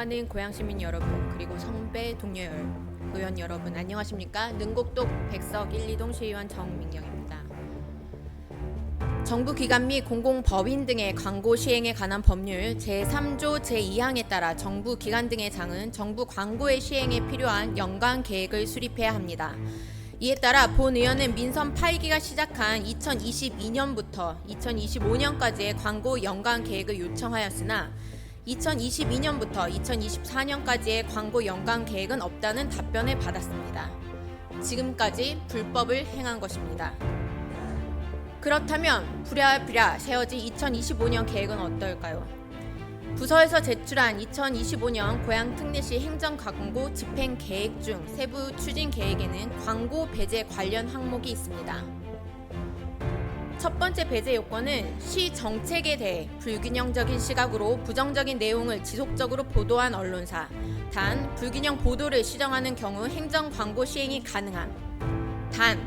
사랑하는 고향시민 여러분, 그리고 성배 동료 의원 여러분, 안녕하십니까? 능곡동 백석 1, 2동 시의원 정민경입니다. 정부 기관 및 공공법인 등의 광고 시행에 관한 법률 제3조 제2항에 따라 정부 기관 등의 장은 정부 광고의 시행에 필요한 연간 계획을 수립해야 합니다. 이에 따라 본 의원은 민선 8기가 시작한 2022년부터 2025년까지의 광고 연간 계획을 요청하였으나 2022년부터 2024년까지의 광고 연간 계획은 없다는 답변을 받았습니다. 지금까지 불법을 행한 것입니다. 그렇다면 부랴부랴 세워진 2025년 계획은 어떨까요? 부서에서 제출한 2025년 고향특례시 행정광고 집행계획 중 세부 추진 계획에는 광고 배제 관련 항목이 있습니다. 첫 번째 배제 요건은 시 정책에 대해 불균형적인 시각으로 부정적인 내용을 지속적으로 보도한 언론사, 단 불균형 보도를 시정하는 경우 행정광고 시행이 가능함. 단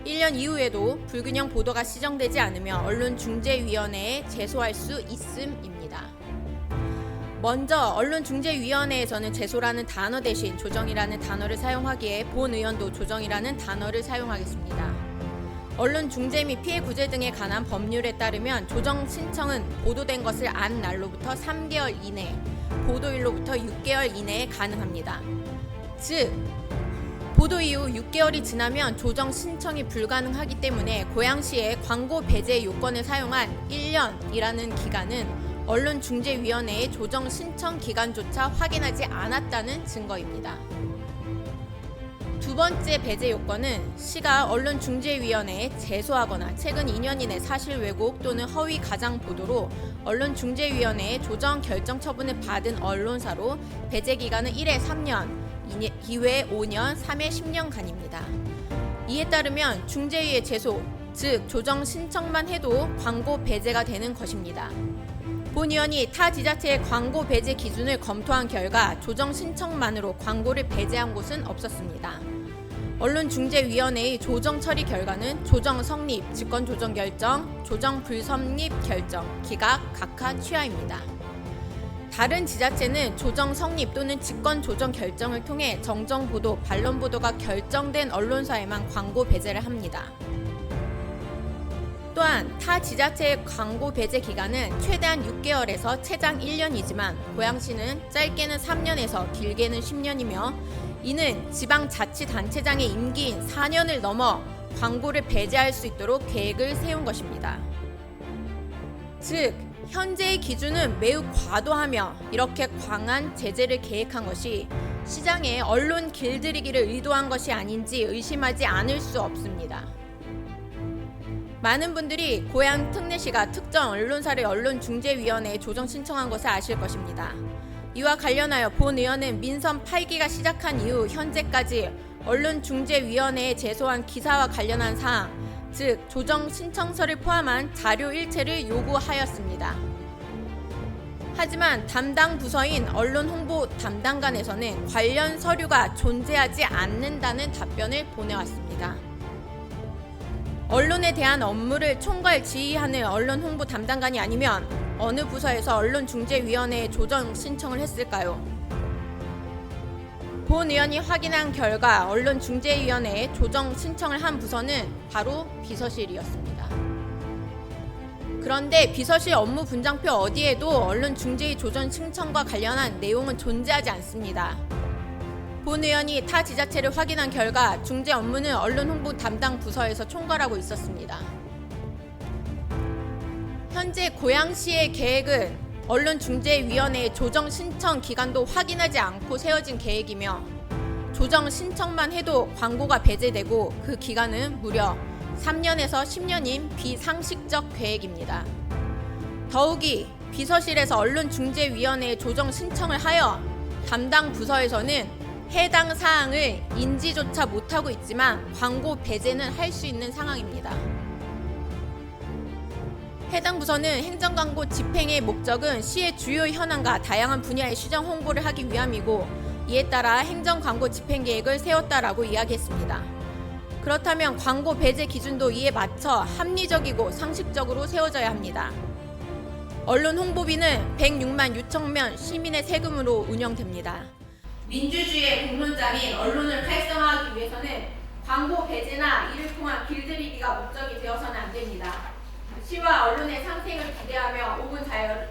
1년 이후에도 불균형 보도가 시정되지 않으면 언론중재위원회에 제소할 수 있음입니다. 먼저 언론중재위원회에서는 제소라는 단어 대신 조정이라는 단어를 사용하기에 본 의원도 조정이라는 단어를 사용하겠습니다. 언론중재 및 피해구제 등에 관한 법률에 따르면 조정 신청은 보도된 것을 안 날로부터 3개월 이내, 보도일로부터 6개월 이내에 가능합니다. 즉, 보도 이후 6개월이 지나면 조정 신청이 불가능하기 때문에 고양시의 광고 배제 요건을 사용한 1년이라는 기간은 언론중재위원회의 조정 신청 기간조차 확인하지 않았다는 증거입니다. 두 번째 배제 요건은 시가 언론중재위원회에 제소하거나 최근 2년 이내 사실 왜곡 또는 허위 가장 보도로 언론중재위원회의 조정 결정 처분을 받은 언론사로 배제 기간은 1회 3년, 2회 5년, 3회 10년간입니다. 이에 따르면 중재위의 제소, 즉 조정 신청만 해도 광고 배제가 되는 것입니다. 본 의원이 타 지자체의 광고 배제 기준을 검토한 결과 조정 신청만으로 광고를 배제한 곳은 없었습니다. 언론중재위원회의 조정 처리 결과는 조정 성립, 직권 조정 결정, 조정 불성립 결정, 기각, 각하, 취하입니다. 다른 지자체는 조정 성립 또는 직권 조정 결정을 통해 정정 보도, 반론 보도가 결정된 언론사에만 광고 배제를 합니다. 또한 타 지자체의 광고 배제 기간은 최대한 6개월에서 최장 1년이지만 고양시는 짧게는 3년에서 길게는 10년이며 이는 지방자치단체장의 임기인 4년을 넘어 광고를 배제할 수 있도록 계획을 세운 것입니다. 즉, 현재의 기준은 매우 과도하며 이렇게 강한 제재를 계획한 것이 시장에 언론 길들이기를 의도한 것이 아닌지 의심하지 않을 수 없습니다. 많은 분들이 고양 특례시가 특정 언론사를 언론중재위원회에 조정 신청한 것을 아실 것입니다. 이와 관련하여 본 의원은 민선 8기가 시작한 이후 현재까지 언론중재위원회에 제소한 기사와 관련한 사항, 즉 조정 신청서를 포함한 자료 일체를 요구하였습니다. 하지만 담당 부서인 언론홍보 담당관에서는 관련 서류가 존재하지 않는다는 답변을 보내왔습니다. 언론에 대한 업무를 총괄 지휘하는 언론홍보 담당관이 아니면 어느 부서에서 언론중재위원회에 조정 신청을 했을까요? 본 의원이 확인한 결과 언론중재위원회에 조정 신청을 한 부서는 바로 비서실이었습니다. 그런데 비서실 업무 분장표 어디에도 언론중재위 조정 신청과 관련한 내용은 존재하지 않습니다. 본 의원이 타 지자체를 확인한 결과 중재 업무는 언론홍보 담당 부서에서 총괄하고 있었습니다. 현재 고양시의 계획은 언론중재위원회의 조정 신청 기간도 확인하지 않고 세워진 계획이며 조정 신청만 해도 광고가 배제되고 그 기간은 무려 3년에서 10년인 비상식적 계획입니다. 더욱이 비서실에서 언론중재위원회에 조정 신청을 하여 담당 부서에서는 해당 사항을 인지조차 못하고 있지만 광고 배제는 할 수 있는 상황입니다. 해당 부서는 행정광고 집행의 목적은 시의 주요 현안과 다양한 분야의 시정 홍보를 하기 위함이고 이에 따라 행정광고 집행계획을 세웠다라고 이야기했습니다. 그렇다면 광고 배제 기준도 이에 맞춰 합리적이고 상식적으로 세워져야 합니다. 언론 홍보비는 106만 6천명 시민의 세금으로 운영됩니다. 민주주의의 공론자 및 언론을 활성화하기 위해서는 광고 배제나 이를 통한 길들이기가 목적이 되어서는 안 됩니다. 시와 언론의 상생을 기대하며 5분 자유를